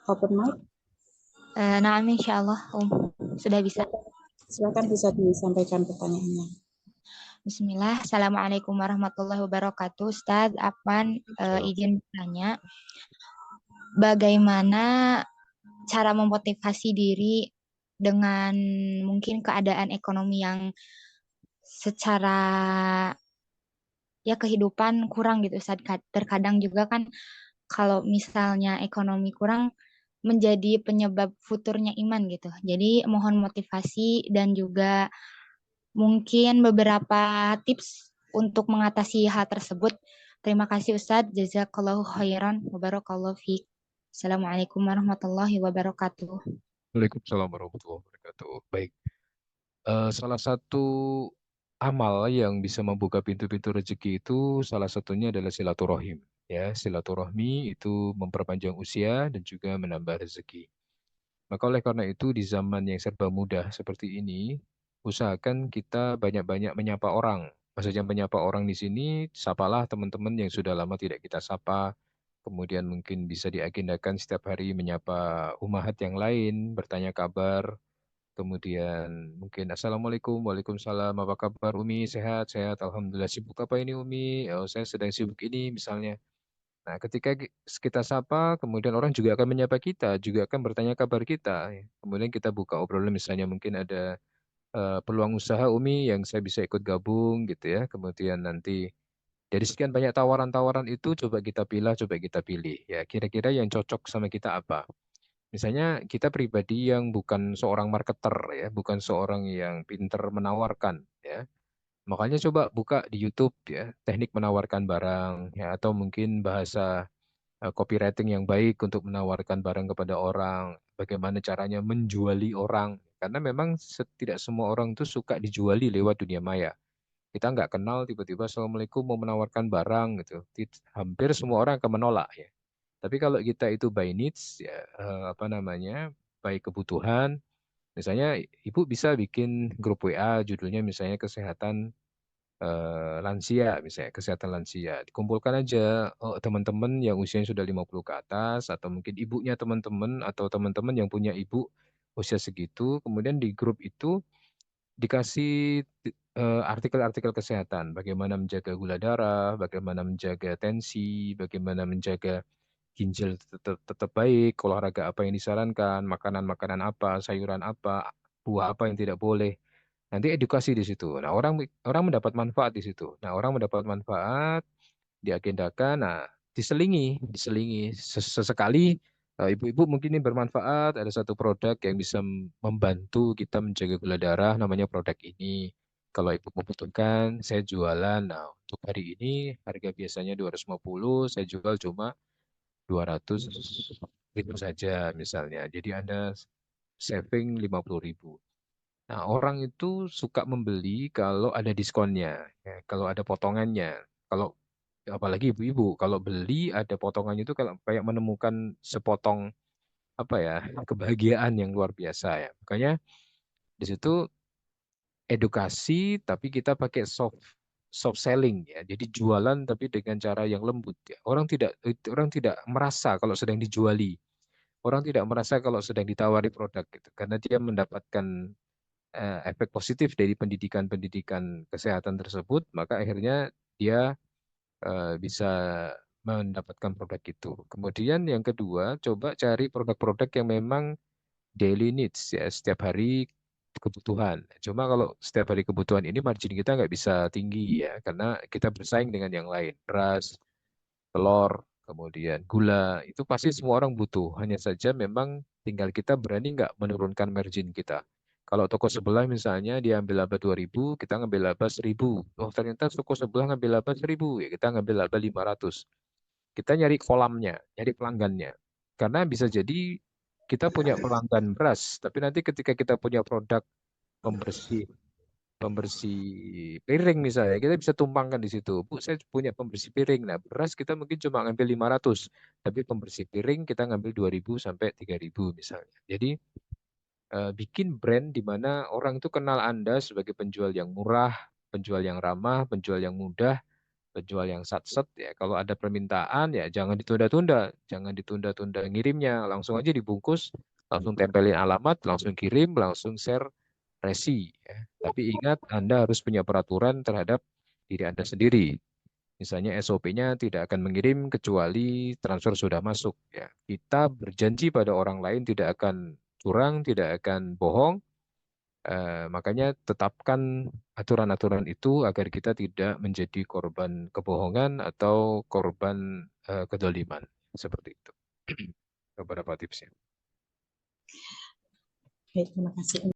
Open mic, Nah, insya Allah, sudah bisa. silakan bisa disampaikan pertanyaannya. Bismillah. Assalamualaikum warahmatullahi wabarakatuh. Ustadz, Afwan, izin bertanya, bagaimana cara memotivasi diri dengan mungkin keadaan ekonomi yang secara ya kehidupan kurang gitu Ustadz. Terkadang juga kan kalau misalnya ekonomi kurang menjadi penyebab futurnya iman gitu. Jadi mohon motivasi dan juga mungkin beberapa tips untuk mengatasi hal tersebut. Terima kasih Ustadz. Jazakallahu khairan. Wabarakallahu fiik. Assalamualaikum warahmatullahi wabarakatuh. Waalaikumsalam warahmatullahi wabarakatuh. Baik, salah satu amal yang bisa membuka pintu-pintu rezeki itu salah satunya adalah silaturahim. Ya, silaturahmi itu memperpanjang usia dan juga menambah rezeki. Maka oleh karena itu di zaman yang serba mudah seperti ini, usahakan kita banyak-banyak menyapa orang. Maksudnya menyapa orang di sini, sapalah teman-teman yang sudah lama tidak kita sapa. Kemudian mungkin bisa diagendakan setiap hari menyapa umahat yang lain, bertanya kabar. Kemudian mungkin Assalamualaikum, Waalaikumsalam, apa kabar Umi? Sehat, sehat, Alhamdulillah. Sibuk apa ini Umi? Oh, saya sedang sibuk ini misalnya. Nah, ketika kita sapa, kemudian orang juga akan menyapa kita, juga akan bertanya kabar kita. Ya. Kemudian kita buka obrolan, misalnya mungkin ada peluang usaha Umi yang saya bisa ikut gabung gitu ya. Kemudian nanti dari sekian banyak tawaran-tawaran itu coba kita pilih, coba kita pilih. Ya, kira-kira yang cocok sama kita apa? Misalnya kita pribadi yang bukan seorang marketer ya, bukan seorang yang pinter menawarkan ya. Makanya coba buka di YouTube ya, teknik menawarkan barang ya, atau mungkin bahasa copywriting yang baik untuk menawarkan barang kepada orang, bagaimana caranya menjuali orang. Karena memang tidak semua orang itu suka dijuali lewat dunia maya. Kita nggak kenal tiba-tiba Assalamualaikum mau menawarkan barang gitu. Hampir semua orang akan menolak ya. Tapi kalau kita itu by needs ya apa namanya? By kebutuhan, misalnya ibu bisa bikin grup WA judulnya misalnya kesehatan lansia, misalnya kesehatan lansia. Dikumpulkan aja teman-teman yang usianya sudah 50 ke atas atau mungkin ibunya teman-teman atau teman-teman yang punya ibu usia segitu, kemudian di grup itu dikasih artikel-artikel kesehatan, bagaimana menjaga gula darah, bagaimana menjaga tensi, bagaimana menjaga ginjal tetap baik, olahraga apa yang disarankan, makanan-makanan apa, sayuran apa, buah apa yang tidak boleh. Nanti edukasi di situ. Nah, orang orang mendapat manfaat di situ. Nah, orang mendapat manfaat diagendakan. Nah, diselingi sesekali ibu-ibu mungkin ini bermanfaat. Ada satu produk yang bisa membantu kita menjaga gula darah, namanya produk ini. Kalau ibu membutuhkan, saya jualan. Nah, untuk hari ini harga biasanya 250, saya jual cuma 200 ribu saja misalnya. Jadi Anda saving 50 ribu. Nah, orang itu suka membeli kalau ada diskonnya, ya, kalau ada potongannya. Kalau apalagi ibu-ibu, kalau beli ada potongannya itu kalau kayak menemukan sepotong apa ya, kebahagiaan yang luar biasa ya. Makanya di situ edukasi tapi kita pakai soft selling ya. Jadi jualan tapi dengan cara yang lembut ya. Orang tidak merasa kalau sedang dijuali. Orang tidak merasa kalau sedang ditawari produk gitu karena dia mendapatkan efek positif dari pendidikan-pendidikan kesehatan tersebut, maka akhirnya dia bisa mendapatkan produk itu. Kemudian yang kedua, coba cari produk-produk yang memang daily needs ya, setiap hari kebutuhan. Cuma kalau setiap hari kebutuhan ini margin kita nggak bisa tinggi ya, karena kita bersaing dengan yang lain. Beras, telur, kemudian gula, itu pasti semua orang butuh. Hanya saja memang tinggal kita berani nggak menurunkan margin kita. Kalau toko sebelah misalnya dia ambil laba 2.000, kita ngambil laba 1.000. Oh ternyata toko sebelah ngambil laba 1.000, ya kita ngambil laba 500. Kita nyari kolamnya, nyari pelanggannya. Karena bisa jadi kita punya pelanggan beras, tapi nanti ketika kita punya produk pembersih pembersih piring misalnya, kita bisa tumpangkan di situ. Bu, saya punya pembersih piring. Nah, beras kita mungkin cuma ngambil 500, tapi pembersih piring kita ngambil 2.000 sampai 3.000 misalnya. Jadi, bikin brand di mana orang itu kenal Anda sebagai penjual yang murah, penjual yang ramah, penjual yang mudah, penjual yang satset ya, kalau ada permintaan ya jangan ditunda-tunda, jangan ditunda-tunda ngirimnya, langsung aja dibungkus, langsung tempelin alamat, langsung kirim, langsung share resi ya. Tapi ingat Anda harus punya peraturan terhadap diri Anda sendiri. Misalnya SOP-nya tidak akan mengirim kecuali transfer sudah masuk ya. Kita berjanji pada orang lain tidak akan curang, tidak akan bohong. Makanya tetapkan aturan-aturan itu agar kita tidak menjadi korban kebohongan atau korban kedoliman. Seperti itu. Beberapa tipsnya. Baik, terima kasih.